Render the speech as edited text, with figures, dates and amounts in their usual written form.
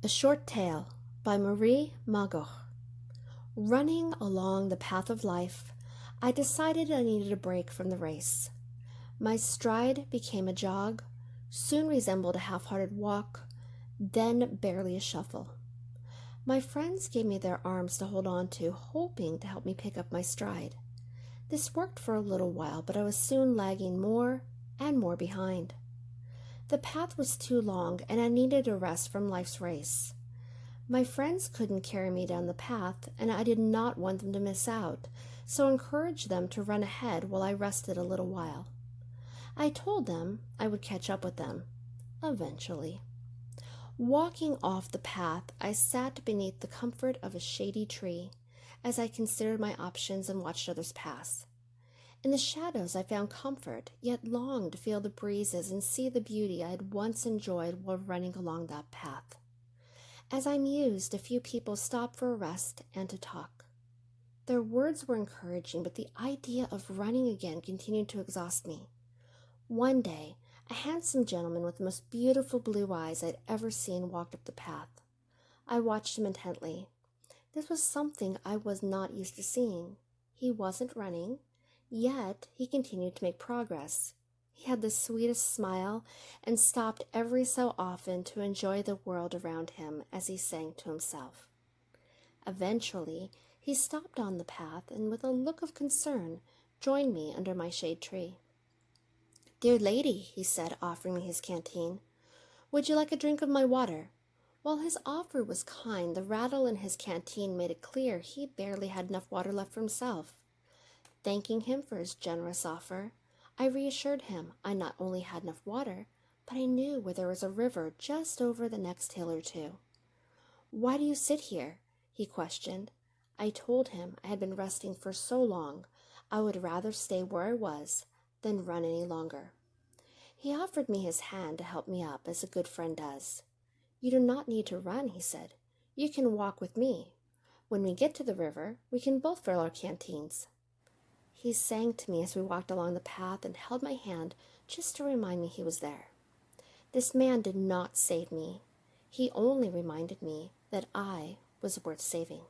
A Short Tale by Marie Magot. Running along the path of life, I decided I needed a break from the race. My stride became a jog, soon resembled a half-hearted walk, then barely a shuffle. My friends gave me their arms to hold on to, hoping to help me pick up my stride. This worked for a little while, but I was soon lagging more and more behind. The path was too long, and I needed a rest from life's race. My friends couldn't carry me down the path, and I did not want them to miss out, so encouraged them to run ahead while I rested a little while. I told them I would catch up with them, eventually. Walking off the path, I sat beneath the comfort of a shady tree as I considered my options and watched others pass. In the shadows I found comfort, yet longed to feel the breezes and see the beauty I had once enjoyed while running along that path. As I mused, a few people stopped for a rest and to talk. Their words were encouraging, but the idea of running again continued to exhaust me. One day, a handsome gentleman with the most beautiful blue eyes I'd ever seen walked up the path. I watched him intently. This was something I was not used to seeing. He wasn't running, yet he continued to make progress. He had the sweetest smile and stopped every so often to enjoy the world around him as he sang to himself. Eventually, he stopped on the path and with a look of concern joined me under my shade tree. "Dear lady," he said, offering me his canteen, "would you like a drink of my water?" While his offer was kind, the rattle in his canteen made it clear he barely had enough water left for himself. Thanking him for his generous offer, I reassured him I not only had enough water, but I knew where there was a river just over the next hill or two. "Why do you sit here?" he questioned. I told him I had been resting for so long, I would rather stay where I was than run any longer. He offered me his hand to help me up, as a good friend does. "You do not need to run," he said. "You can walk with me. When we get to the river, we can both fill our canteens." He sang to me as we walked along the path and held my hand just to remind me he was there. This man did not save me. He only reminded me that I was worth saving.